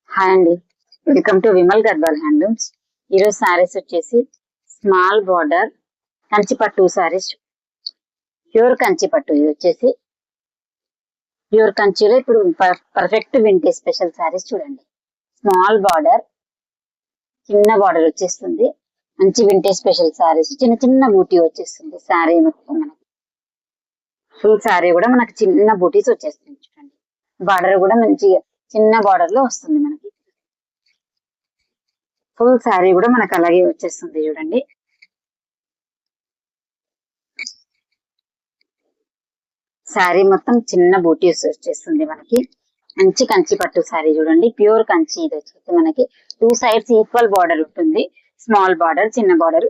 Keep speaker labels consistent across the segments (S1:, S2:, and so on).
S1: Hi అండి, welcome to Vimal Gadwal handlooms. ఈరోజు శారీస్ వచ్చేసి స్మాల్ బార్డర్ కంచిపట్టు శారీస్, ప్యూర్ కంచిపట్టు. ఇది వచ్చేసి ప్యూర్ కంచిలో ఇప్పుడు పర్ఫెక్ట్ వింటేజ్ స్పెషల్ శారీస్ చూడండి. స్మాల్ బార్డర్, చిన్న బార్డర్ వచ్చేస్తుంది. మంచి వింటేజ్ స్పెషల్ శారీస్, చిన్న చిన్న బూటీ వచ్చేస్తుంది. శారీ మొత్తం మనకి ఫుల్ శారీ కూడా మనకి చిన్న బూటీస్ వచ్చేస్తుంది చూడండి. బార్డర్ కూడా మంచిగా చిన్న బార్డర్ లో వస్తుంది మనకి. ఫుల్ శారీ కూడా మనకు అలాగే వచ్చేస్తుంది చూడండి. శారీ మొత్తం చిన్న బూటీస్ వచ్చేస్తుంది మనకి. మంచి కంచి పట్టు శారీ చూడండి, ప్యూర్ కంచి. ఇది వచ్చేసి మనకి 2 సైడ్స్ ఈక్వల్ బార్డర్ ఉంటుంది. స్మాల్ బార్డర్, చిన్న బార్డర్.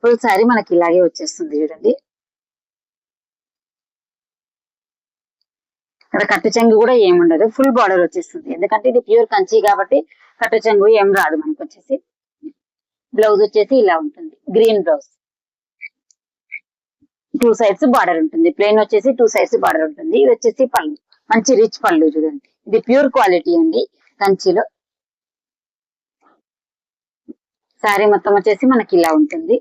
S1: ఫుల్ శారీ మనకి ఇలాగే వచ్చేస్తుంది చూడండి. ఇక్కడ కట్టు చెంగు కూడా ఏముండదు, ఫుల్ బార్డర్ వచ్చేస్తుంది. ఎందుకంటే ఇది ప్యూర్ కంచి కాబట్టి కట్టు చెంగు ఏం రాదు మనకు వచ్చేసి. బ్లౌజ్ వచ్చేసి ఇలా ఉంటుంది, గ్రీన్ బ్లౌజ్. 2 సైడ్స్ బార్డర్ ఉంటుంది. ప్లెయిన్ వచ్చేసి 2 సైడ్స్ బార్డర్ ఉంటుంది. ఇది వచ్చేసి పళ్ళు, మంచి రిచ్ పళ్ళు చూడండి. ఇది ప్యూర్ క్వాలిటీ అండి కంచిలో. శారీ మొత్తం వచ్చేసి మనకి ఇలా ఉంటుంది.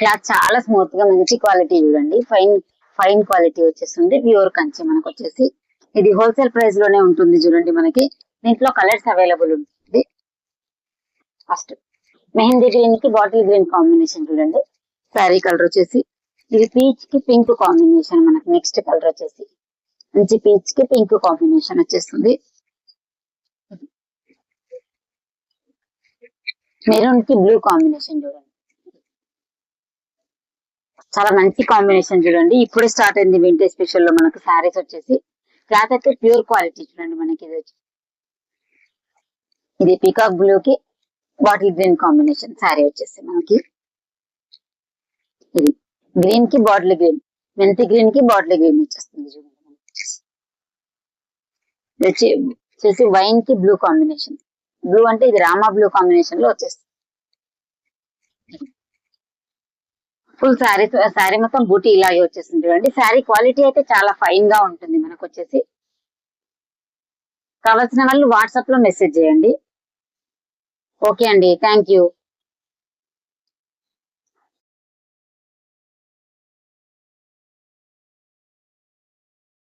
S1: క్లాత్ చాలా స్మూత్ గా మంచి క్వాలిటీ చూడండి. ఫైన్ క్వాలిటీ వచ్చేస్తుంది. ప్యూర్ కంచి మనకు వచ్చేసి. ఇది హోల్సేల్ ప్రైస్ లోనే ఉంటుంది చూడండి మనకి. దీంట్లో కలర్స్ అవైలబుల్ ఉంటుంది. ఫస్ట్ మెహందీ గ్రీన్ కి బాటిల్ గ్రీన్ కాంబినేషన్ చూడండి. శారీ కలర్ వచ్చేసి ఇది పీచ్ కి పింక్ కాంబినేషన్. మనకి నెక్స్ట్ కలర్ వచ్చేసి మంచి పీచ్ కి పింక్ కాంబినేషన్ వచ్చేస్తుంది. మెరూన్ కి బ్లూ కాంబినేషన్ చూడండి, చాలా మంచి కాంబినేషన్ చూడండి. ఇప్పుడే స్టార్ట్ అయింది వింటేజ్ స్పెషల్ లో మనకు శారీస్ వచ్చేసి. క్లాత్ అయితే ప్యూర్ క్వాలిటీ చూడండి మనకి. ఇది వచ్చి ఇది పీకాక్ బ్లూ కి బాటిల్ గ్రీన్ కాంబినేషన్ శారీ వచ్చేసి మనకి. ఇది గ్రీన్ కి బాటిల్ గ్రీన్, మెంతి గ్రీన్ కి బాటిల్ గ్రీన్ వచ్చేస్తుంది చూడండి. వచ్చేసి వైన్ కి బ్లూ కాంబినేషన్. బ్లూ అంటే ఇది రామా బ్లూ కాంబినేషన్ లో వచ్చేస్తుంది. ఫుల్ శారీ మొత్తం బూటీ ఇలాగే వచ్చేస్తుంది చూడండి. శారీ క్వాలిటీ అయితే చాలా ఫైన్ గా ఉంటుంది మనకు వచ్చేసి. కావాల్సిన వాళ్ళు వాట్సాప్ లో మెసేజ్ చేయండి. ఓకే అండి, థ్యాంక్ యూ.